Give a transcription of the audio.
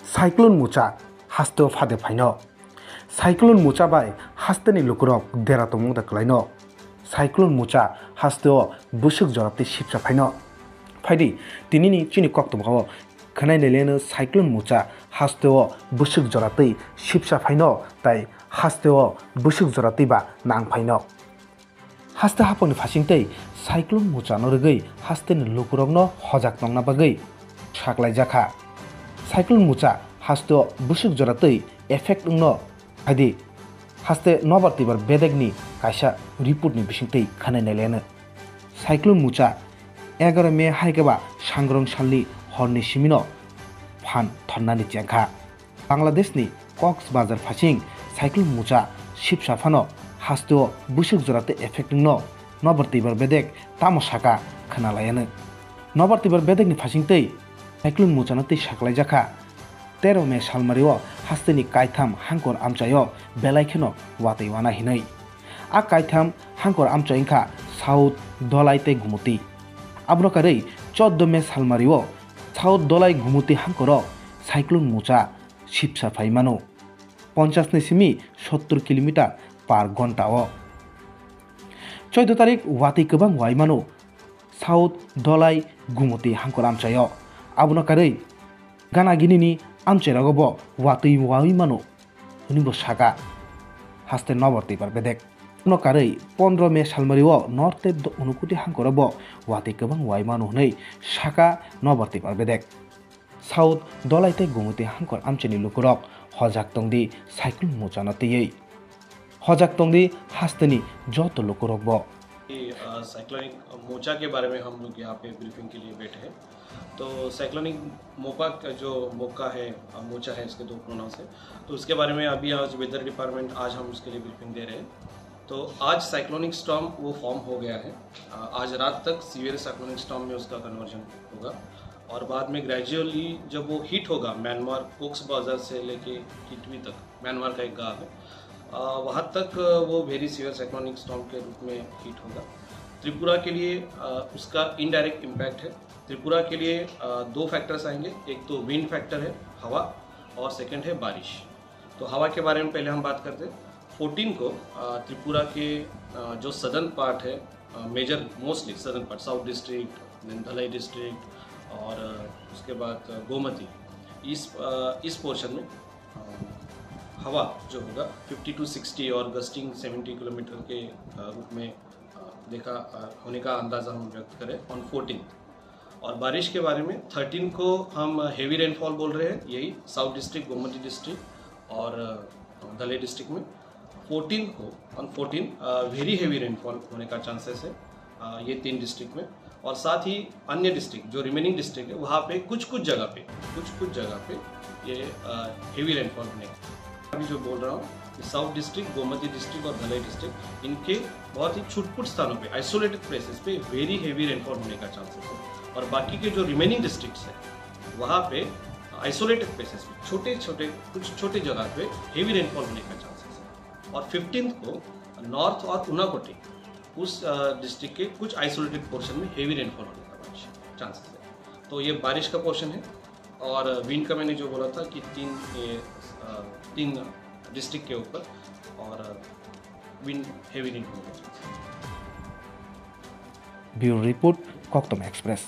Cyclone मुचा हास्तो फादे फाइनो cyclone मुचा bye हास्तेनि लुकुरक देरा तमुंग दा क्लाइनो साइक्लोन मुचा हास्तो बुसुक जराते शिपसा फाइनो फाइदि तिनिनि चिनि कक्तमगाव खनाय नेलेनो साइक्लोन मुचा हास्तो बुसुक जराते शिपसा फाइनो ताइ हास्तो बुसुक जराते बा नांग फाइनो हास्ते हापनि फासिंतै साइक्लोन मुचा नरगै हास्तेनि लुकुरकनो हजाक नंना बागै साक्लाय जाखा साइक्लोन मुचा हास्तो बुसुक जरातै एफेक्ट उंनो हायदि हास्ते नबार तिबार बेदेगनि कायसा रिपोर्टनि बिसिंतै खानायनायलेनो साइक्लोन मुचा 11 मे हायगेबा सांग्रं सालनि हरनि सिमिनो फान थन्नानि च्याखा बांलादेशनि कक्सबाजार फासिं साइक्लोन मुचा शिबसाफानो हास्तो बुसुक जरातै एफेक्ट उंनो नबार तिबार बेदेग तामसाका खानालायानो नबार तिबार बेदेगनि फासिंतै साइक्लोन मुचानो तै साक्लाय जाखा 13 मे सालमारिओ हास्तेनि कायथाम हांकर आमचायो बेलायखेनो वातै वाना हिनै आ कायथाम हांकर आमचायखा साउथ दलाइते गुमुति आब्रकारै 14 मे सालमारिओ साउथ दलाइ गुमुति हांकरो साइक्लोन मुचा शिपसा फाइमानो 50 नि सिमी 70 किलोमिटार पर घन्टाओ 14 तारिख वातै गोबां वाइमानो साउथ दलाइ गुमुति हांकर आमचायो आब्रकारै गानागिनिनि आमचेरागबो वातै वाइमानो उनिबो सागा हास्ते नबर तिबार बेदेग नकारै 15 मे सालमारिओ नर्थे उनुकुति हांकरबो वातै गोबां वाइमानो हनै साका नबर तिबार बेदेग साउथ दलाइते गुमुति हांकर आमचेनि लुकुरक हजाक तंगदि साइक्लोन मुचानो तैयै हजाक तंगदि हास्तेनि जत लुकुरकबो साइक्लोनिक मोचा के बारे में हम लोग यहाँ पे ब्रीफिंग के लिए बैठे हैं। तो साइक्लोनिक मोका का जो मोका है मोचा है, इसके दो प्रोनाउंस है, तो उसके बारे में अभी आज वेदर डिपार्टमेंट आज हम उसके लिए ब्रीफिंग दे रहे हैं। तो आज साइक्लोनिक स्टॉर्म वो फॉर्म हो गया है। आज रात तक सीवियर साइक्लोनिक स्टॉर्म में उसका कन्वर्जन होगा और बाद में ग्रेजुअली जब वो हिट होगा म्यांमार कोक्स बाजार से लेके किटवी तक, म्यांमार का एक गाँव है, वहाँ तक वो वेरी सीवियर साइक्लोनिक स्टॉर्म के रूप में हिट होगा। त्रिपुरा के लिए उसका इनडायरेक्ट इम्पैक्ट है। त्रिपुरा के लिए दो फैक्टर्स आएंगे, एक तो विंड फैक्टर है हवा और सेकंड है बारिश। तो हवा के बारे में पहले हम बात करते हैं। 14 को त्रिपुरा के जो सदर्न पार्ट है, major mostly southern part, south district, Dhalai district और उसके बाद गोमती, इस पोर्शन में हवा जो होगा 50 to 60 और गस्टिंग 70 किलोमीटर के रूप में देखा होने का अंदाज़ा हम व्यक्त करें ऑन 14। और बारिश के बारे में 13 को हम हेवी रेनफॉल बोल रहे हैं, यही साउथ डिस्ट्रिक्ट, गोमती डिस्ट्रिक्ट और धलाई डिस्ट्रिक्ट में। 14 को ऑन 14 वेरी हेवी रेनफॉल होने का चांसेस है ये 3 डिस्ट्रिक्ट में। और साथ ही अन्य डिस्ट्रिक्ट जो रिमेनिंग डिस्ट्रिक्ट है वहाँ पे कुछ जगह पे ये हेवी रेनफॉल होने का। अभी जो बोल रहा हूँ साउथ डिस्ट्रिक्ट, गोमती डिस्ट्रिक्ट और धलाई डिस्ट्रिक्ट, इनके बहुत ही छुटपुट स्थानों पे, आइसोलेटेड प्लेसेस पे वेरी हेवी रेनफॉल होने का चांसेस है। और बाकी के जो रिमेनिंग डिस्ट्रिक्ट्स हैं वहाँ पे आइसोलेटेड प्लेसेस पे कुछ छोटे जगह पे हेवी रेनफॉल होने का चांसेस है। और 15 को नॉर्थ और उनाकोटी उस डिस्ट्रिक्ट के कुछ आइसोलेटेड पोर्शन में हेवी रेनफॉल होने का चांसेस है। तो ये बारिश का पोर्शन है। और विंड का मैंने जो बोला था कि तीन डिस्ट्रिक्ट के ऊपर और विंड हेवी विंड होने का चांसेस। ब्यूरो रिपोर्ट कोकतम एक्सप्रेस।